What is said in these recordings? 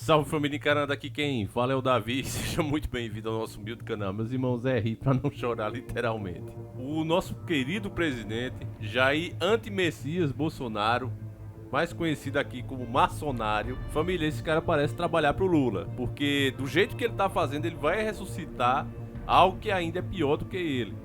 Salve família encarando, aqui quem fala é o Davi, seja muito bem-vindo ao nosso humilde canal. Meus irmãos, é rir pra não chorar literalmente. O nosso querido presidente, Jair Anti-Messias Bolsonaro, mais conhecido aqui como maçonário. Família, esse cara parece trabalhar pro Lula, porque do jeito que ele tá fazendo, ele vai ressuscitar algo que ainda é pior do que ele.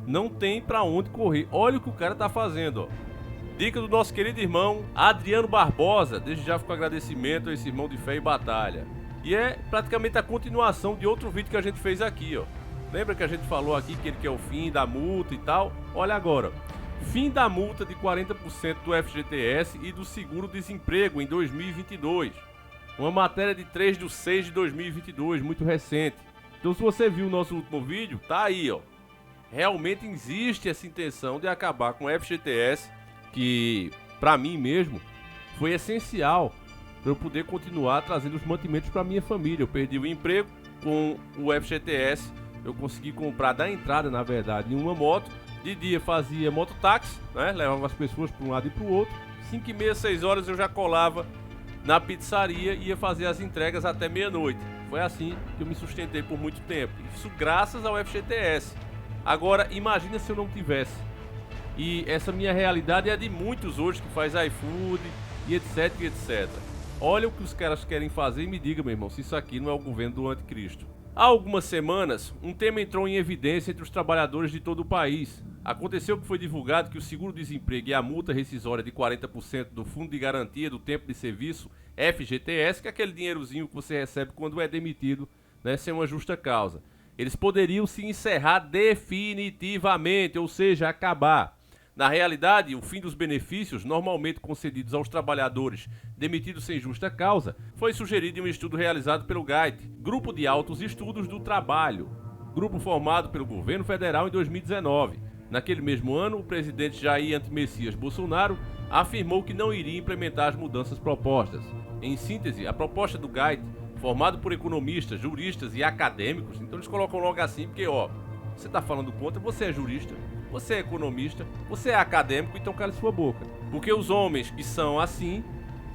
Não tem pra onde correr, olha o que o cara tá fazendo, ó. Dica do nosso querido irmão Adriano Barbosa. Desde já fico agradecimento a esse irmão de fé e batalha. E é praticamente a continuação de outro vídeo que a gente fez aqui, ó. Lembra que a gente falou aqui que ele quer o fim da multa e tal? Olha agora. Fim da multa de 40% do FGTS e do seguro-desemprego em 2022. Uma matéria de 3/6 de 2022, muito recente. Então se você viu o nosso último vídeo, tá aí, ó. Realmente existe essa intenção de acabar com o FGTS, que pra mim mesmo foi essencial para eu poder continuar trazendo os mantimentos para minha família. Eu perdi o emprego, com o FGTS eu consegui comprar da entrada, na verdade, em uma moto. De dia fazia mototáxi, né? Levava as pessoas para um lado e para o outro. 5h30, 6 horas eu já colava na pizzaria e ia fazer as entregas até meia-noite. Foi assim que eu me sustentei por muito tempo. Isso graças ao FGTS. Agora imagina se eu não tivesse. E essa minha realidade é a de muitos hoje que faz iFood e etc, e etc. Olha o que os caras querem fazer e me diga, meu irmão, se isso aqui não é o governo do anticristo. Há algumas semanas, um tema entrou em evidência entre os trabalhadores de todo o país. Aconteceu que foi divulgado que o seguro-desemprego e a multa rescisória de 40% do Fundo de Garantia do Tempo de Serviço, FGTS, que é aquele dinheirozinho que você recebe quando é demitido, né, sem uma justa causa. Eles poderiam se encerrar definitivamente, ou seja, acabar. Na realidade, o fim dos benefícios, normalmente concedidos aos trabalhadores demitidos sem justa causa, foi sugerido em um estudo realizado pelo GAIT, Grupo de Altos Estudos do Trabalho, grupo formado pelo governo federal em 2019. Naquele mesmo ano, o presidente Jair Anti-Messias Bolsonaro afirmou que não iria implementar as mudanças propostas. Em síntese, a proposta do GAIT, formado por economistas, juristas e acadêmicos, então eles colocam logo assim, porque ó, você está falando contra, você é jurista, você é economista, você é acadêmico, então cale sua boca. Porque os homens que são assim,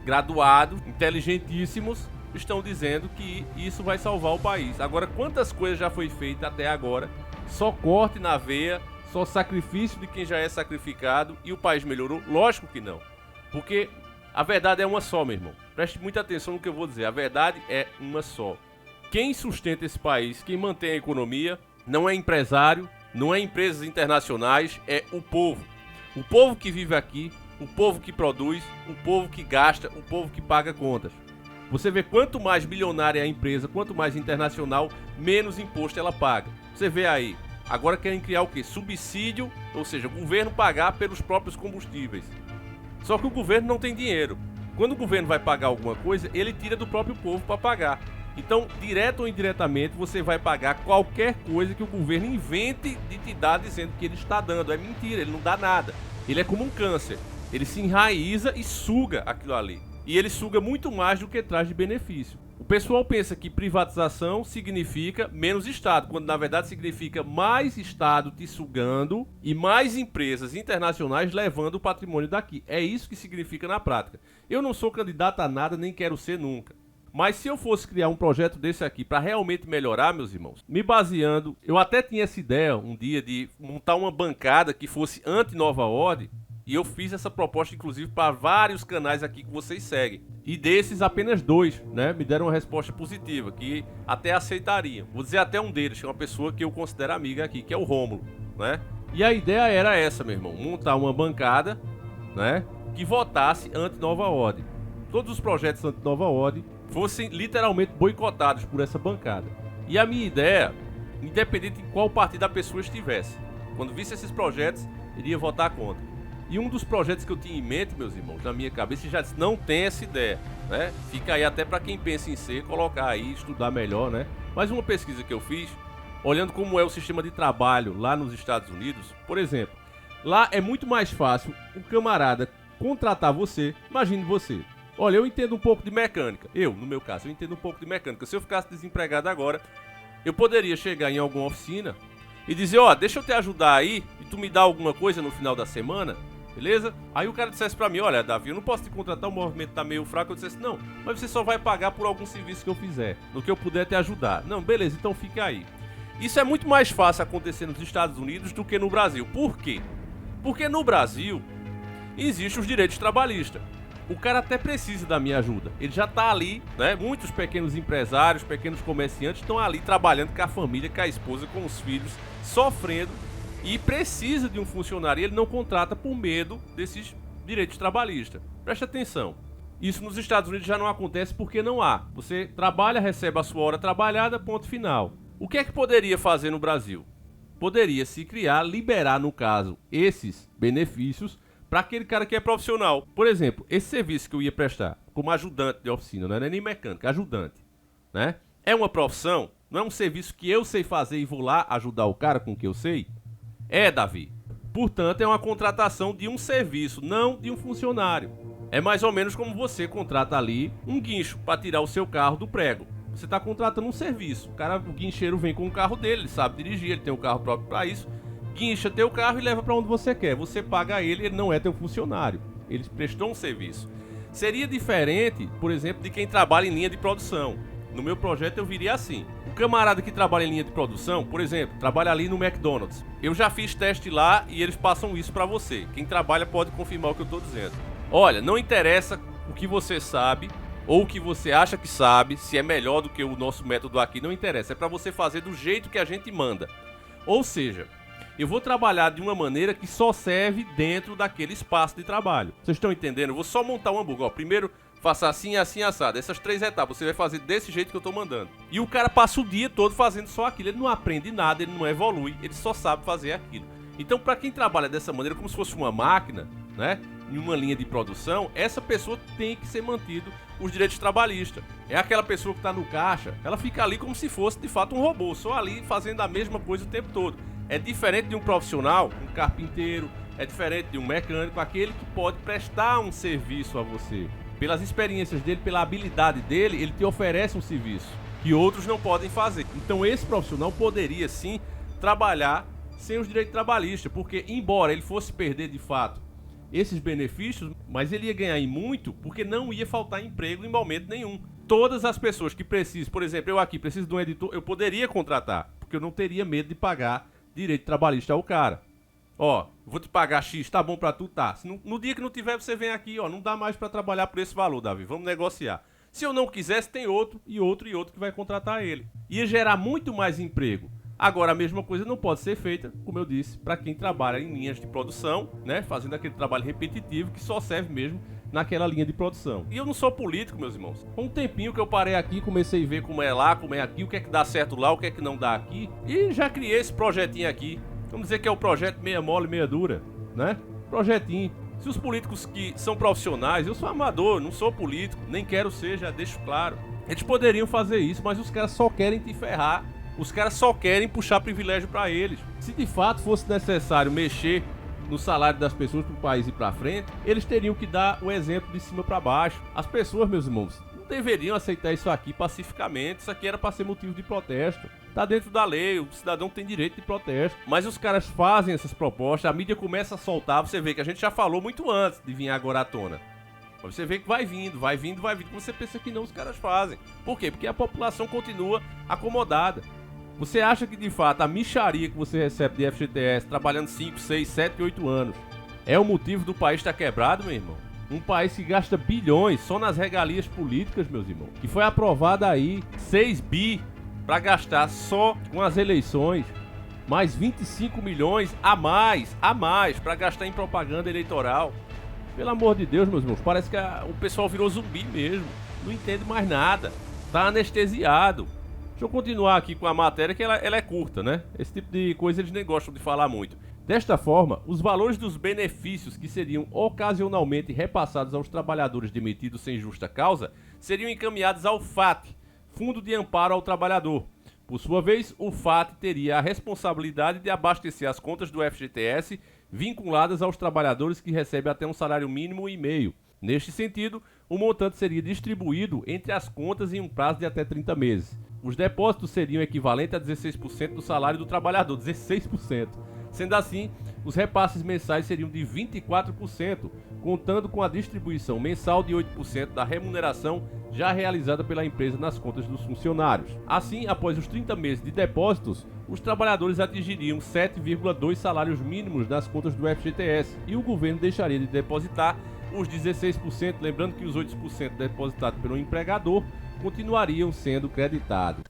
graduados, inteligentíssimos, estão dizendo que isso vai salvar o país. Agora, quantas coisas já foi feita até agora? Só corte na veia, só sacrifício de quem já é sacrificado e o país melhorou? Lógico que não. Porque a verdade é uma só, meu irmão. Preste muita atenção no que eu vou dizer. A verdade é uma só. Quem sustenta esse país, quem mantém a economia, não é empresário, não é empresas internacionais, é o povo. O povo que vive aqui, o povo que produz, o povo que gasta, o povo que paga contas. Você vê quanto mais milionária é a empresa, quanto mais internacional, menos imposto ela paga. Você vê aí, agora querem criar o quê? Subsídio, ou seja, o governo pagar pelos próprios combustíveis. Só que o governo não tem dinheiro. Quando o governo vai pagar alguma coisa, ele tira do próprio povo para pagar. Então, direto ou indiretamente, você vai pagar qualquer coisa que o governo invente de te dar dizendo que ele está dando. É mentira, ele não dá nada. Ele é como um câncer. Ele se enraiza e suga aquilo ali. E ele suga muito mais do que traz de benefício. O pessoal pensa que privatização significa menos Estado, quando na verdade significa mais Estado te sugando e mais empresas internacionais levando o patrimônio daqui. É isso que significa na prática. Eu não sou candidato a nada, nem quero ser nunca. Mas se eu fosse criar um projeto desse aqui para realmente melhorar, meus irmãos, me baseando, eu até tinha essa ideia um dia de montar uma bancada que fosse anti-Nova Ordem, e eu fiz essa proposta inclusive para vários canais aqui que vocês seguem. E desses apenas 2, né, me deram uma resposta positiva, que até aceitariam. Vou dizer até um deles, que é uma pessoa que eu considero amiga aqui, que é o Rômulo, né? E a ideia era essa, meu irmão, montar uma bancada, né, que votasse anti-Nova Ordem. Todos os projetos anti-Nova Ordem fossem literalmente boicotados por essa bancada. E a minha ideia, independente em qual partido a pessoa estivesse, quando visse esses projetos, iria votar contra. E um dos projetos que eu tinha em mente, meus irmãos, na minha cabeça, já disse, não tem essa ideia, né? Fica aí até para quem pensa em ser, colocar aí, estudar melhor, né? Mas uma pesquisa que eu fiz, olhando como é o sistema de trabalho lá nos Estados Unidos, por exemplo, lá é muito mais fácil o camarada contratar você, imagine você. Olha, eu entendo um pouco de mecânica. No meu caso, eu entendo um pouco de mecânica. Se eu ficasse desempregado agora, eu poderia chegar em alguma oficina e dizer, ó, deixa eu te ajudar aí e tu me dá alguma coisa no final da semana. beleza? Aí o cara dissesse pra mim, olha, Davi, eu não posso te contratar, o movimento tá meio fraco. Eu dissesse, não, mas você só vai pagar por algum serviço que eu fizer, no que eu puder te ajudar. Não, beleza, então fica aí. Isso é muito mais fácil acontecer nos Estados Unidos do que no Brasil. Por quê? Porque no Brasil existem os direitos trabalhistas. O cara até precisa da minha ajuda. Ele já tá ali, né? Muitos pequenos empresários, pequenos comerciantes estão ali trabalhando com a família, com a esposa, com os filhos, sofrendo e precisa de um funcionário. E ele não contrata por medo desses direitos trabalhistas. Preste atenção. Isso nos Estados Unidos já não acontece porque não há. Você trabalha, recebe a sua hora trabalhada, ponto final. O que é que poderia fazer no Brasil? Poderia se criar, liberar, no caso, esses benefícios para aquele cara que é profissional. Por exemplo, esse serviço que eu ia prestar como ajudante de oficina, não é nem mecânico, é ajudante, né? É uma profissão, não é um serviço que eu sei fazer e vou lá ajudar o cara com o que eu sei? É, Davi. Portanto, é uma contratação de um serviço, não de um funcionário. É mais ou menos como você contrata ali um guincho para tirar o seu carro do prego. Você está contratando um serviço. O guincheiro vem com o carro dele, ele sabe dirigir, ele tem um carro próprio para isso. Guincha teu carro e leva para onde você quer. Você paga ele não é teu funcionário. Ele prestou um serviço. Seria diferente, por exemplo, de quem trabalha em linha de produção. No meu projeto eu viria assim. O camarada que trabalha em linha de produção, por exemplo, trabalha ali no McDonald's. Eu já fiz teste lá e eles passam isso para você. Quem trabalha pode confirmar o que eu estou dizendo. Olha, não interessa o que você sabe ou o que você acha que sabe, se é melhor do que o nosso método aqui, não interessa. É para você fazer do jeito que a gente manda. Ou seja, eu vou trabalhar de uma maneira que só serve dentro daquele espaço de trabalho. Vocês estão entendendo? Eu vou só montar um hambúrguer. Ó, primeiro, faça assim, assim, assado. Essas 3 etapas, você vai fazer desse jeito que eu tô mandando. E o cara passa o dia todo fazendo só aquilo. Ele não aprende nada, ele não evolui, ele só sabe fazer aquilo. Então, para quem trabalha dessa maneira, como se fosse uma máquina, né? Em uma linha de produção, essa pessoa tem que ser mantido os direitos trabalhistas. É aquela pessoa que está no caixa, ela fica ali como se fosse de fato um robô, só ali fazendo a mesma coisa o tempo todo. É diferente de um profissional, um carpinteiro, é diferente de um mecânico, aquele que pode prestar um serviço a você. Pelas experiências dele, pela habilidade dele, ele te oferece um serviço que outros não podem fazer. Então esse profissional poderia sim trabalhar sem os direitos trabalhistas, porque embora ele fosse perder de fato esses benefícios, mas ele ia ganhar em muito, porque não ia faltar emprego em momento nenhum. Todas as pessoas que precisam, por exemplo, eu aqui preciso de um editor, eu poderia contratar, porque eu não teria medo de pagar direito trabalhista ao cara. Ó, vou te pagar X, tá bom pra tu? Tá. Se no dia que não tiver, você vem aqui, ó, não dá mais pra trabalhar por esse valor, Davi, vamos negociar. Se eu não quisesse, tem outro e outro e outro que vai contratar ele. Ia gerar muito mais emprego. Agora, a mesma coisa não pode ser feita, como eu disse, para quem trabalha em linhas de produção, né? Fazendo aquele trabalho repetitivo que só serve mesmo naquela linha de produção. E eu não sou político, meus irmãos. Com um tempinho que eu parei aqui, comecei a ver como é lá, como é aqui, o que é que dá certo lá, o que é que não dá aqui. E já criei esse projetinho aqui. Vamos dizer que é o projeto meia mole, meia dura, né? Projetinho. Se os políticos que são profissionais, eu sou amador, não sou político, nem quero ser, já deixo claro. Eles poderiam fazer isso, mas os caras só querem te ferrar. Os caras só querem puxar privilégio pra eles. Se de fato fosse necessário mexer no salário das pessoas pro país ir pra frente, eles teriam que dar o exemplo de cima pra baixo. As pessoas, meus irmãos, não deveriam aceitar isso aqui pacificamente. Isso aqui era pra ser motivo de protesto. Tá dentro da lei, o cidadão tem direito de protesto. Mas os caras fazem essas propostas, a mídia começa a soltar. Você vê que a gente já falou muito antes de vir agora à tona. Você vê que vai vindo. Você pensa que não, os caras fazem. Por quê? Porque a população continua acomodada. Você acha que de fato a mixaria que você recebe de FGTS trabalhando 5, 6, 7, 8 anos é o motivo do país estar quebrado, meu irmão? Um país que gasta bilhões só nas regalias políticas, meus irmãos. Que foi aprovada aí 6 bi para gastar só com as eleições. Mais 25 milhões a mais para gastar em propaganda eleitoral. Pelo amor de Deus, meus irmãos, parece que o pessoal virou zumbi mesmo. Não entende mais nada. Tá anestesiado. Deixa eu continuar aqui com a matéria, que ela é curta, né? Esse tipo de coisa eles nem gostam de falar muito. Desta forma, os valores dos benefícios que seriam ocasionalmente repassados aos trabalhadores demitidos sem justa causa seriam encaminhados ao FAT, Fundo de Amparo ao Trabalhador. Por sua vez, o FAT teria a responsabilidade de abastecer as contas do FGTS vinculadas aos trabalhadores que recebem até um salário mínimo e meio. Neste sentido, o montante seria distribuído entre as contas em um prazo de até 30 meses. Os depósitos seriam equivalentes a 16% do salário do trabalhador, 16%. Sendo assim, os repasses mensais seriam de 24%, contando com a distribuição mensal de 8% da remuneração já realizada pela empresa nas contas dos funcionários. Assim, após os 30 meses de depósitos, os trabalhadores atingiriam 7,2 salários mínimos nas contas do FGTS e o governo deixaria de depositar os 16%, lembrando que os 8% depositados pelo empregador continuariam sendo creditados.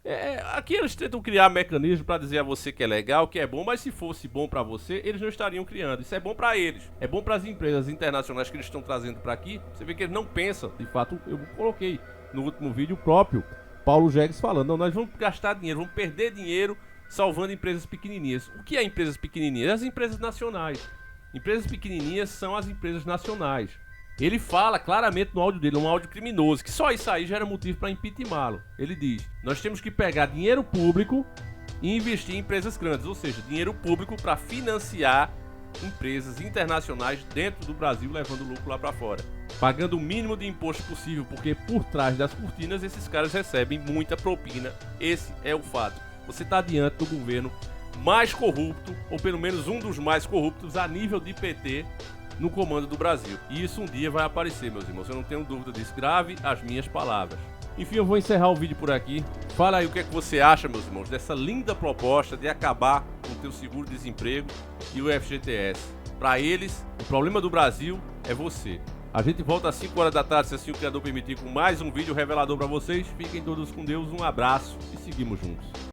Aqui eles tentam criar mecanismos para dizer a você que é legal, que é bom, mas se fosse bom para você, eles não estariam criando. Isso é bom para eles, é bom para as empresas internacionais que eles estão trazendo para aqui. Você vê que eles não pensam. De fato, eu coloquei no último vídeo o próprio Paulo Jegues falando, não, nós vamos gastar dinheiro, vamos perder dinheiro salvando empresas pequenininhas. O que é empresas pequenininhas? As empresas nacionais. Empresas pequenininhas são as empresas nacionais. Ele fala claramente no áudio dele, um áudio criminoso, que só isso aí já era motivo para impeachmentá-lo. Ele diz, nós temos que pegar dinheiro público e investir em empresas grandes, ou seja, dinheiro público para financiar empresas internacionais dentro do Brasil, levando o lucro lá para fora. Pagando o mínimo de imposto possível, porque por trás das cortinas esses caras recebem muita propina. Esse é o fato. Você está diante do governo mais corrupto, ou pelo menos um dos mais corruptos a nível de PT, no comando do Brasil. E isso um dia vai aparecer, meus irmãos. Eu não tenho dúvida disso. Grave as minhas palavras. Enfim, eu vou encerrar o vídeo por aqui. Fala aí o que é que você acha, meus irmãos, dessa linda proposta de acabar com o teu seguro-desemprego e o FGTS. Para eles, o problema do Brasil é você. A gente volta às 5 horas da tarde, se assim o criador permitir, com mais um vídeo revelador para vocês. Fiquem todos com Deus, um abraço e seguimos juntos.